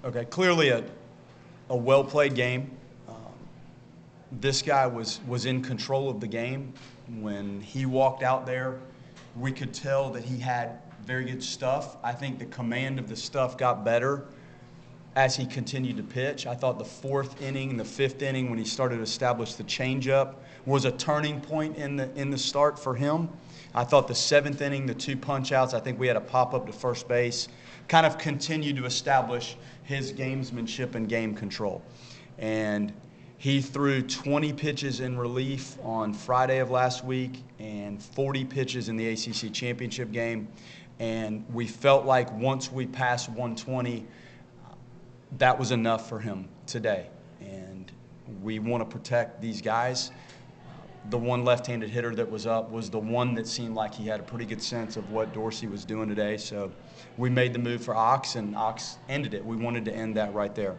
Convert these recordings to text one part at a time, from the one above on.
Okay, clearly a well-played game. This guy was in control of the game. When he walked out there, we could tell that he had very good stuff. I think the command of the stuff got better as he continued to pitch. I thought the fourth inning and the fifth inning, when he started to establish the changeup, was a turning point in the start for him. I thought the seventh inning, the two punch-outs, I think we had a pop-up to first base, kind of continued to establish his gamesmanship and game control. And he threw 20 pitches in relief on Friday of last week and 40 pitches in the ACC championship game. And we felt like once we passed 120, that was enough for him today. And we want to protect these guys. The one left-handed hitter that was up was the one that seemed like he had a pretty good sense of what Dorsey was doing today. So we made the move for Ox, and Ox ended it. We wanted to end that right there.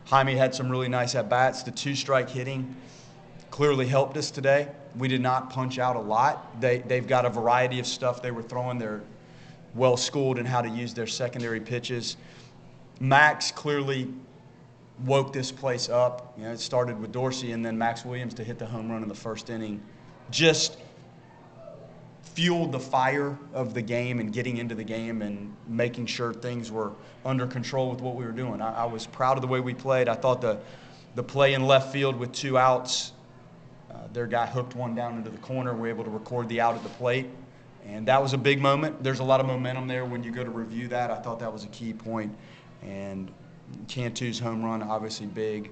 Jaime had some really nice at-bats. The two-strike hitting clearly helped us today. We did not punch out a lot. They've got a variety of stuff they were throwing. They're well-schooled in how to use their secondary pitches. Max clearly woke this place up. You know, it started with Dorsey and then Max Williams to hit the home run in the first inning. Just fueled the fire of the game and getting into the game and making sure things were under control with what we were doing. I was proud of the way we played. I thought the play in left field with two outs, their guy hooked one down into the corner. We were able to record the out at the plate, and that was a big moment. There's a lot of momentum there when you go to review that. I thought that was a key point. And Cantu's home run, obviously big.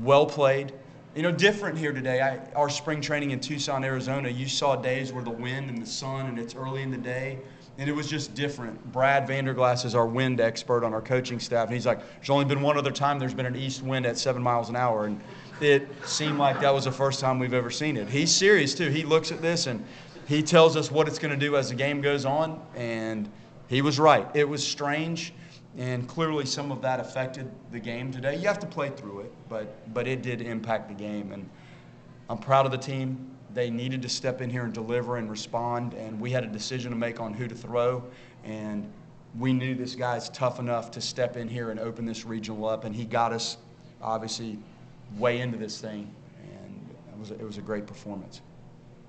Well played. You know, different here today. Our spring training in Tucson, Arizona, you saw days where the wind and the sun and it's early in the day, and it was just different. Brad Vanderglass is our wind expert on our coaching staff, and he's like, there's only been one other time there's been an east wind at 7 miles an hour, and it seemed like that was the first time we've ever seen it. He's serious, too. He looks at this, and he tells us what it's going to do as the game goes on, and he was right. It was strange. And clearly some of that affected the game today. You have to play through it, but it did impact the game. And I'm proud of the team. They needed to step in here and deliver and respond, and we had a decision to make on who to throw. And we knew this guy's tough enough to step in here and open this regional up, and he got us, obviously, way into this thing. And it was a great performance.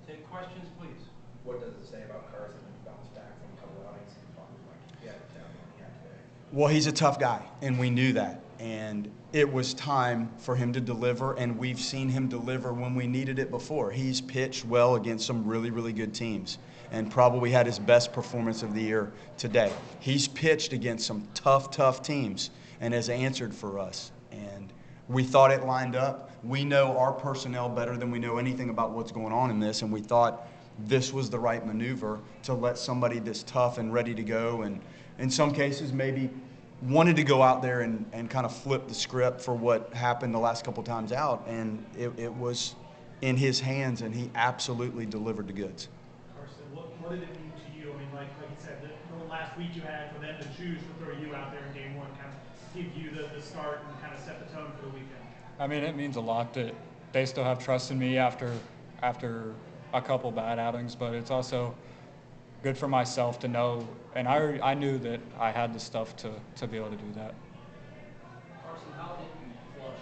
Take questions, please. What does it say about Carson when he bounced back from a couple outings? Well, he's a tough guy, and we knew that. And it was time for him to deliver, and we've seen him deliver when we needed it before. He's pitched well against some really, really good teams and probably had his best performance of the year today. He's pitched against some tough teams and has answered for us. And we thought it lined up. We know our personnel better than we know anything about what's going on in this, and we thought this was the right maneuver to let somebody this tough and ready to go, and in some cases maybe wanted to go out there and kind of flip the script for what happened the last couple times out, and it was in his hands, and he absolutely delivered the goods. Carson, what did it mean to you? I mean, like you said, the last week you had for them to choose to throw you out there in game one, kind of give you the start and kind of set the tone for the weekend. I mean, it means a lot that they still have trust in me after a couple bad outings, but it's also good for myself to know, and I knew that I had the stuff to be able to do that. Carson, how did you flush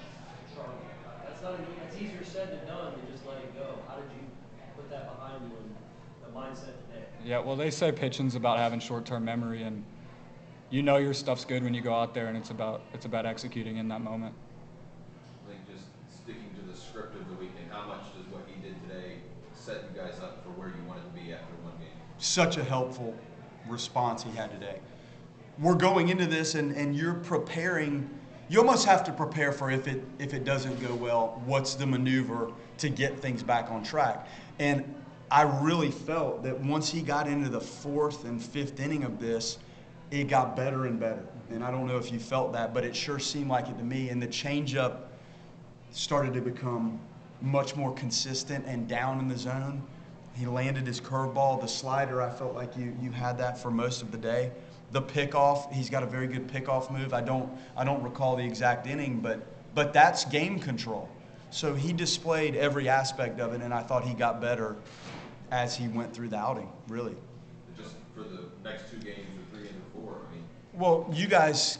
Charlotte? That's easier said than done to just let it go. How did you put that behind you in the mindset today? Yeah, well, they say pitching's about having short-term memory, and you know your stuff's good when you go out there, and it's about executing in that moment. I think just sticking to the script of the weekend, how much does what he did today set you guys up for where you wanted to be after one game? Such a helpful response he had today. We're going into this and you're preparing. You almost have to prepare for if it doesn't go well, what's the maneuver to get things back on track. And I really felt that once he got into the fourth and fifth inning of this, it got better and better. And I don't know if you felt that, but it sure seemed like it to me. And the changeup started to become much more consistent and down in the zone. He landed his curveball. The slider, I felt like you had that for most of the day. The pickoff, he's got a very good pickoff move. I don't recall the exact inning, but that's game control. So he displayed every aspect of it, and I thought he got better as he went through the outing, really. Just for the next two games, or 3 and 4, I mean. Well, you guys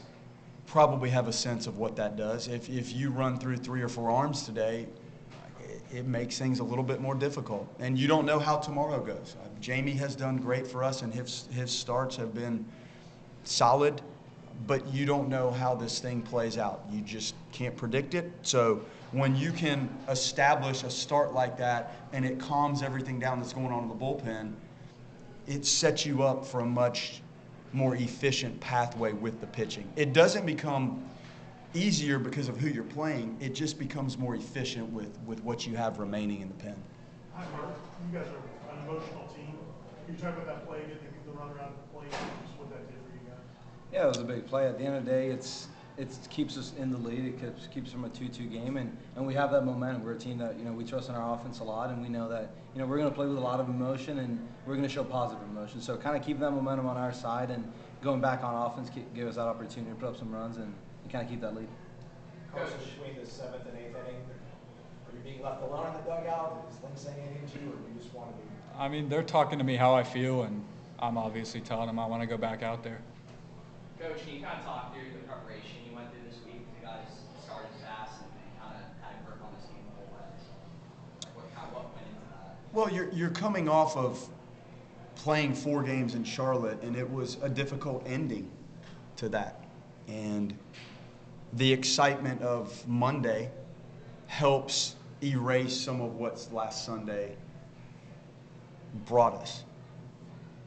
probably have a sense of what that does. If you run through 3 or 4 arms today, it makes things a little bit more difficult. And you don't know how tomorrow goes. Jaime has done great for us, and his starts have been solid, but you don't know how this thing plays out. You just can't predict it. So when you can establish a start like that and it calms everything down that's going on in the bullpen, it sets you up for a much more efficient pathway with the pitching. It doesn't become easier because of who you're playing. It just becomes more efficient with what you have remaining in the pen. Hi, Mark. You guys are an emotional team. Can you talk about that play, getting the runner out of the plate, just what that did for you guys? Yeah, it was a big play. At the end of the day, it keeps us in the lead. It keeps from a 2-2 game, and we have that momentum. We're a team that, we trust in our offense a lot, and we know that, we're going to play with a lot of emotion, and we're going to show positive emotion. So kind of keeping that momentum on our side and going back on offense give us that opportunity to put up some runs and kind of keep that lead. Carson, between the 7th and 8th inning, are you being left alone in the dugout? Is Link saying anything to you, or do you just want to be? I mean, they're talking to me how I feel, and I'm obviously telling them I want to go back out there. Coach, can you kind of talk through the preparation you went through this week? You guys started fast and kind of had to work on this game the whole way. So what went into that? Well, you're coming off of playing 4 games in Charlotte, and it was a difficult ending to that. And the excitement of Monday helps erase some of what last Sunday brought us.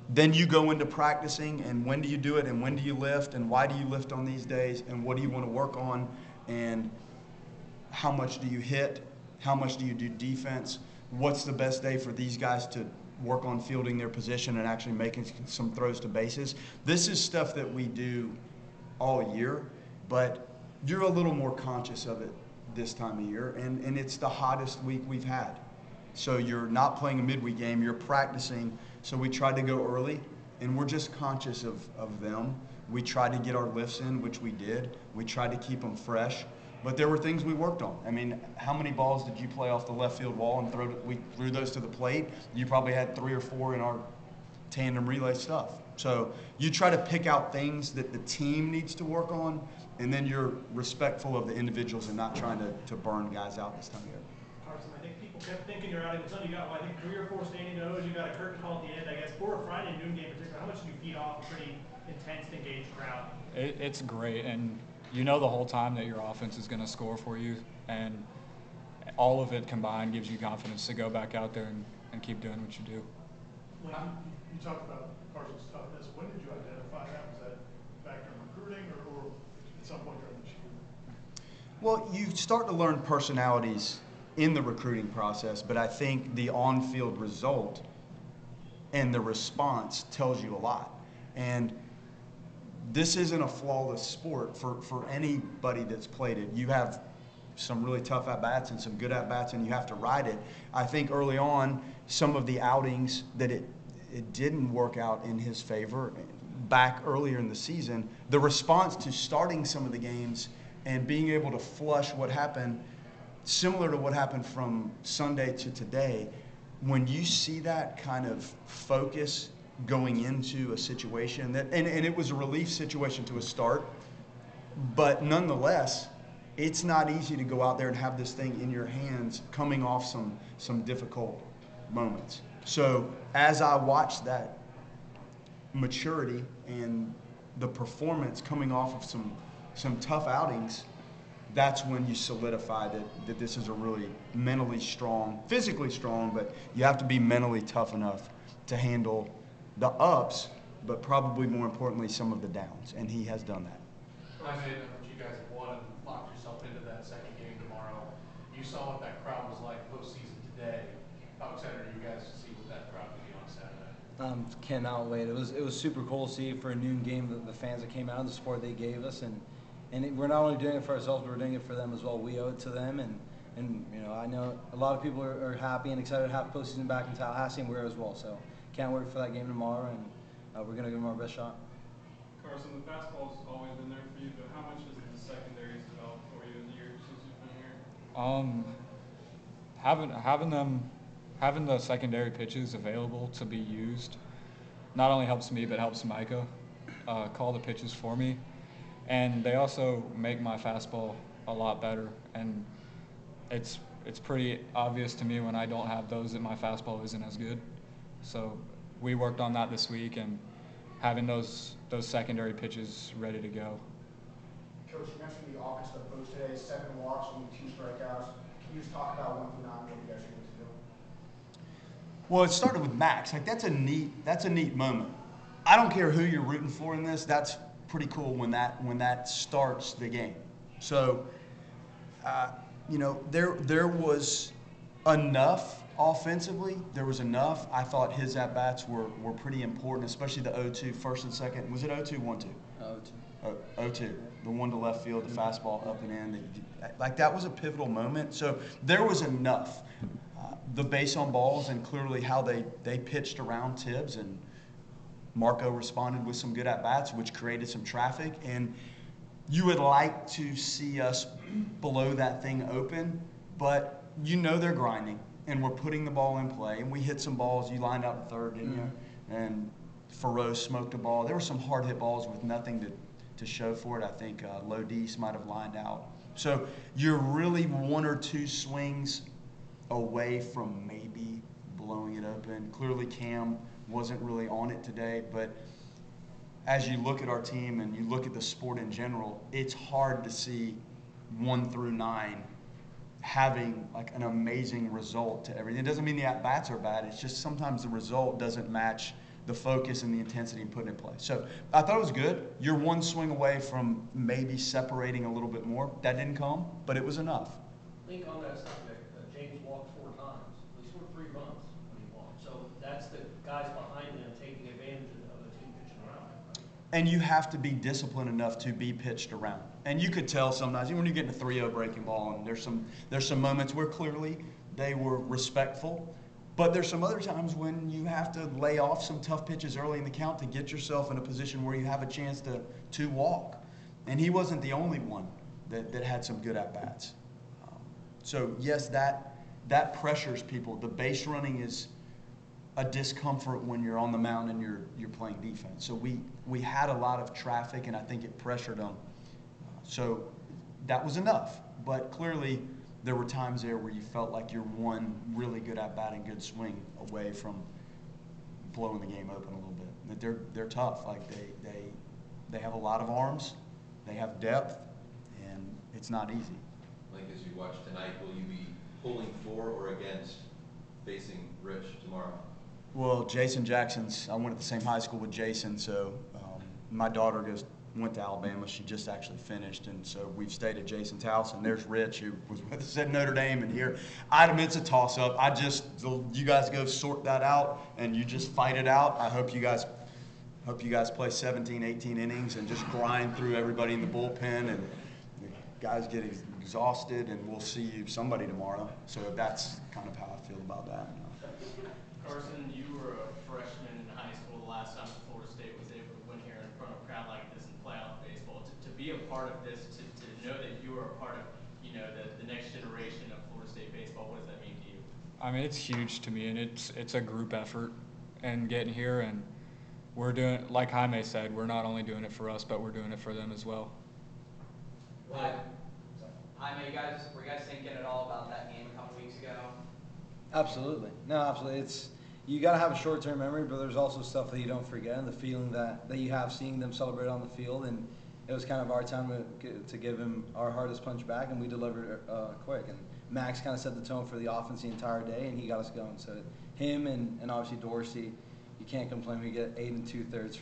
Then you go into practicing, and when do you do it, and when do you lift, and why do you lift on these days, and what do you want to work on, and how much do you hit, how much do you do defense, what's the best day for these guys to work on fielding their position and actually making some throws to bases. This is stuff that we do all year, but you're a little more conscious of it this time of year, and it's the hottest week we've had. So you're not playing a midweek game, you're practicing. So we tried to go early, and we're just conscious of them. We tried to get our lifts in, which we did. We tried to keep them fresh, but there were things we worked on. I mean, how many balls did you play off the left field wall and we threw those to the plate? You probably had 3 or 4 in our tandem relay stuff. So you try to pick out things that the team needs to work on, and then you're respectful of the individuals and not trying to burn guys out this time of year. Carson, I think people kept thinking you're out of the sun. You got, I think, 3 or 4 standing O's. You got a curtain call at the end, I guess. For a Friday noon game in particular, how much do you feed off a pretty intense, engaged crowd? It's great, and you know the whole time that your offense is going to score for you, and all of it combined gives you confidence to go back out there and keep doing what you do. When you talked about Carson's toughness, when did you identify that? Was that back during recruiting or at some point during this year? Well, you start to learn personalities in the recruiting process, but I think the on-field result and the response tells you a lot. And this isn't a flawless sport for anybody that's played it. You have some really tough at-bats and some good at-bats, and you have to ride it. I think early on, some of the outings that it didn't work out in his favor back earlier in the season, the response to starting some of the games and being able to flush what happened, similar to what happened from Sunday to today, when you see that kind of focus going into a situation that, and it was a relief situation to a start, but nonetheless, it's not easy to go out there and have this thing in your hands coming off some difficult moments. So as I watched that maturity and the performance coming off of some tough outings, that's when you solidify that this is a really mentally strong, physically strong, but you have to be mentally tough enough to handle the ups, but probably more importantly, some of the downs, and he has done that. I made that you guys have won and locked yourself into that second game tomorrow. You saw what that crowd was like postseason today. How excited are you guys to see what that crowd will be on Saturday? Cannot wait. It was super cool to see for a noon game the fans that came out, the support they gave us, and we're not only doing it for ourselves, but we're doing it for them as well. We owe it to them, and I know a lot of people are happy and excited to have postseason back in Tallahassee, and we're as well. So can't wait for that game tomorrow, and we're gonna give them our best shot. Carson, the fastball's always been there for you, but how much has the secondaries developed for you in the years since you've been here? Having the secondary pitches available to be used not only helps me but helps Micah call the pitches for me. And they also make my fastball a lot better. And it's pretty obvious to me when I don't have those that my fastball isn't as good. So we worked on that this week and having those secondary pitches ready to go. Coach, you mentioned the offensive approach today, 7 walks, only 2 strikeouts. Can you just talk about 1 through 9, what you guys are able to do? Well, it started with Max. Like that's a neat moment. I don't care who you're rooting for in this. That's pretty cool when that starts the game. So, you know, there was enough offensively. There was enough. I thought his at bats were pretty important, especially the 0-2 first and second. Was it 0-2, 1-2? 0-2. The one to left field, the fastball up and in. Like that was a pivotal moment. So there was enough. The base on balls and clearly how they pitched around Tibbs, and Marco responded with some good at bats, which created some traffic. And you would like to see us blow that thing open, but you know they're grinding and we're putting the ball in play. And we hit some balls. You lined up third, didn't you? And Ferrer smoked a ball. There were some hard hit balls with nothing to show for it. I think Lodis might have lined out. So you're really 1 or 2 swings away from maybe blowing it open. Clearly Cam wasn't really on it today, but as you look at our team and you look at the sport in general, it's hard to see 1 through 9 having like an amazing result to everything. It doesn't mean the at-bats are bad. It's just sometimes the result doesn't match the focus and the intensity and putting it in play. So I thought it was good. You're 1 swing away from maybe separating a little bit more. That didn't come, but it was enough. I think on that subject, James walked 4 times. He scored 3 runs when he walked. So that's the guys behind them taking advantage of the team pitching around him, right? And you have to be disciplined enough to be pitched around. And you could tell sometimes, even when you're getting a 3-0 breaking ball, and there's some moments where clearly they were respectful. But there's some other times when you have to lay off some tough pitches early in the count to get yourself in a position where you have a chance to walk. And he wasn't the only one that had some good at-bats. So, yes, that pressures people. The base running is a discomfort when you're on the mound and you're playing defense. So we had a lot of traffic, and I think it pressured them. So that was enough. But clearly there were times there where you felt like you're 1 really good at-bat and good swing away from blowing the game open a little bit. That they're tough. Like they have a lot of arms, they have depth, and it's not easy. Like as you watch tonight, will you be pulling for or against facing Rich tomorrow? Well, Jason Jackson's, I went at the same high school with Jason, so my daughter went to Alabama. She just actually finished, and so we've stayed at Jason's house, and there's Rich, who was with us at Notre Dame, and here. It's a toss-up. You guys go sort that out, and you just fight it out. I hope you guys play 17, 18 innings and just grind through everybody in the bullpen, and the guys get exhausted, and we'll see somebody tomorrow. So that's kind of how I feel about that. Carson, you were a freshman in high school the last time Florida State was able to win here in front of a crowd like this in playoff baseball. To be a part of this, to know that you are a part of, the next generation of Florida State baseball, what does that mean to you? I mean, it's huge to me, and it's a group effort. And getting here, and we're doing, like Jaime said, we're not only doing it for us, but we're doing it for them as well. Jaime, were you guys thinking at all about that game a couple weeks ago? Absolutely. No, absolutely. You got to have a short-term memory, but there's also stuff that you don't forget, and the feeling that you have seeing them celebrate on the field. And it was kind of our time to give him our hardest punch back, and we delivered quick. And Max kind of set the tone for the offense the entire day, and he got us going. So him and obviously Dorsey, you can't complain. We get 8 2/3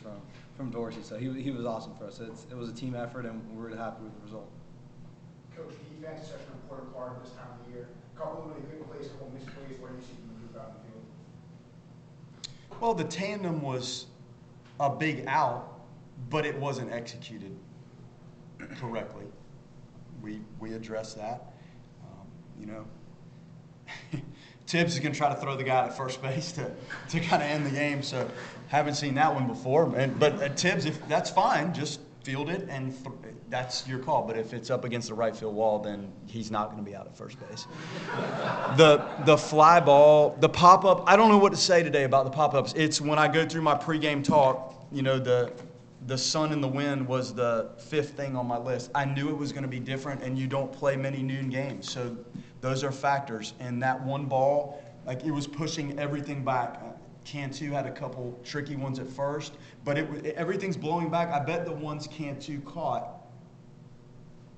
from Dorsey. So he was awesome for us. It was a team effort, and we're really happy with the result. Coach, defense is such an important part of this time of the year. A couple of really good plays, a couple of missed plays. What do you see you move out in the field? Well, the tandem was a big out, but it wasn't executed correctly. We addressed that. Tibbs is going to try to throw the guy at first base to kind of end the game. So haven't seen that one before. But Tibbs, if that's fine, just field it, and that's your call. But if it's up against the right field wall, then he's not going to be out at first base. The fly ball, the pop-up, I don't know what to say today about the pop-ups. It's when I go through my pregame talk, the sun and the wind was the 5th thing on my list. I knew it was going to be different, and you don't play many noon games. So those are factors. And that one ball, like, it was pushing everything back. Cantu had a couple tricky ones at first, but everything's blowing back. I bet the ones Cantu caught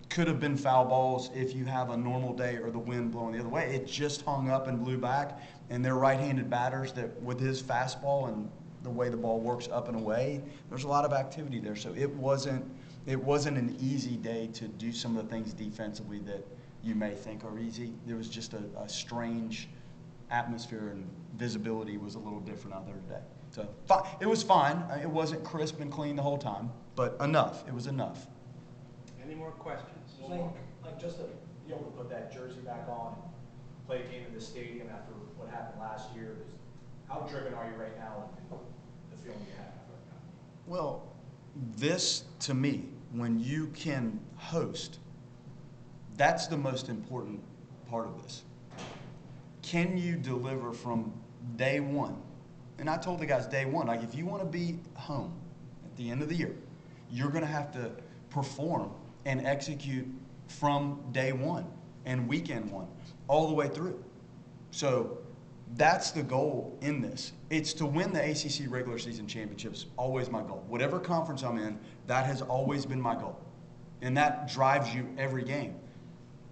could have been foul balls if you have a normal day or the wind blowing the other way. It just hung up and blew back, and they're right-handed batters that with his fastball and the way the ball works up and away, there's a lot of activity there. So it wasn't an easy day to do some of the things defensively that you may think are easy. There was just a strange atmosphere, and visibility was a little different out there today. So it was fine. It wasn't crisp and clean the whole time, but enough. It was enough. Any more questions? Like just to be able to put that jersey back on and play a game in this stadium after what happened last year, how driven are you right now and the feeling you have right now? Well, this, to me, when you can host, that's the most important part of this. Can you deliver from day one? And I told the guys day one, like, if you want to be home at the end of the year, you're going to have to perform and execute from day one and weekend one all the way through. So that's the goal in this. It's to win the ACC regular season championships, always my goal. Whatever conference I'm in, that has always been my goal. And that drives you every game.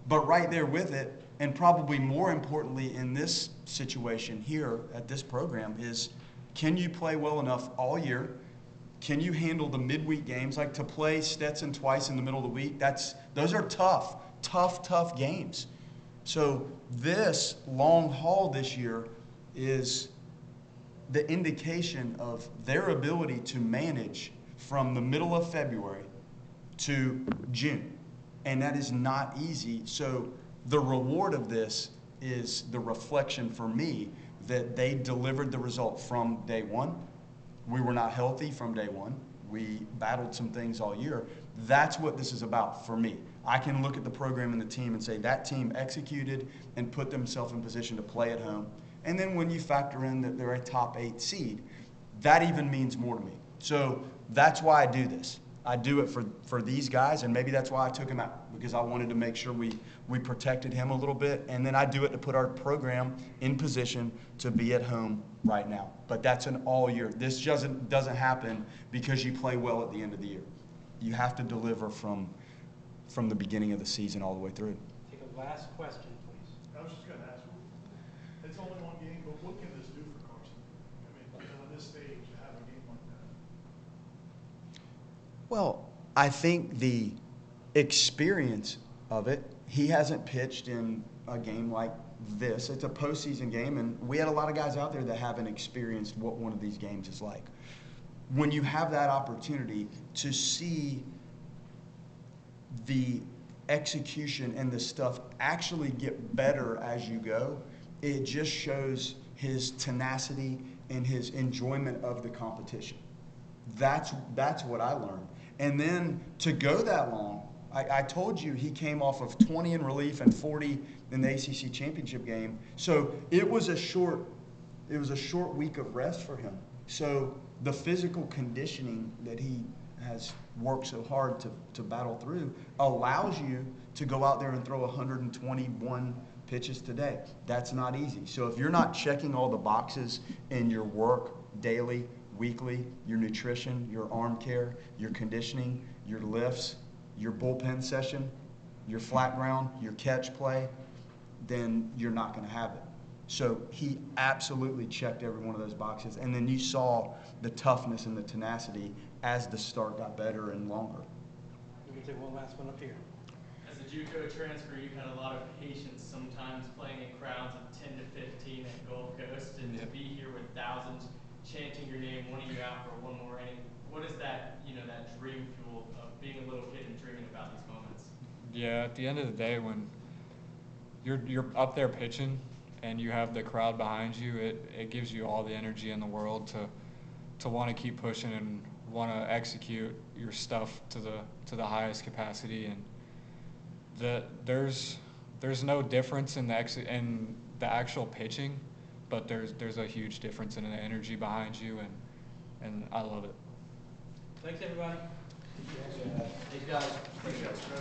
But right there with it, and probably more importantly in this situation here at this program, is can you play well enough all year? Can you handle the midweek games? Like, to play Stetson twice in the middle of the week, those are tough games. So this long haul this year is the indication of their ability to manage from the middle of February to June. And that is not easy. So the reward of this is the reflection for me that they delivered the result from day one. We were not healthy from day one. We battled some things all year. That's what this is about for me. I can look at the program and the team and say that team executed and put themselves in position to play at home. And then when you factor in that they're a top 8 seed, that even means more to me. So that's why I do this. I do it for these guys, and maybe that's why I took him out, because I wanted to make sure we protected him a little bit. And then I do it to put our program in position to be at home right now. But that's an all year. This doesn't happen because you play well at the end of the year. You have to deliver from the beginning of the season all the way through. Take a last question, please. I was just going to ask, it's only one game, but what can this do for Carson? I mean, on this stage, to have a game like that. Well, I think the experience of it, he hasn't pitched in a game like this. It's a postseason game, and we had a lot of guys out there that haven't experienced what one of these games is like. When you have that opportunity to see the execution and the stuff actually get better as you go, it just shows his tenacity and his enjoyment of the competition. That's what I learned. And then to go that long, I told you he came off of 20 in relief and 40 in the ACC championship game. So it was a short week of rest for him. So the physical conditioning that he has worked so hard to battle through allows you to go out there and throw 121 pitches today. That's not easy. So if you're not checking all the boxes in your work daily, weekly, your nutrition, your arm care, your conditioning, your lifts, your bullpen session, your flat ground, your catch play, then you're not going to have it. So he absolutely checked every one of those boxes. And then you saw the toughness and the tenacity as the start got better and longer. We can take one last one up here. As a JUCO transfer, you've had a lot of patience sometimes playing in crowds of 10 to 15 at Gulf Coast, and to be here with thousands chanting your name, wanting you out for one more inning. What is that, that dream fuel of being a little kid and dreaming about these moments? Yeah, at the end of the day, when you're up there pitching and you have the crowd behind you, it gives you all the energy in the world to want to keep pushing and want to execute your stuff to the highest capacity. And there's no difference in the actual pitching, but there's a huge difference in the energy behind you, and I love it. Thanks, everybody. Thanks, guys.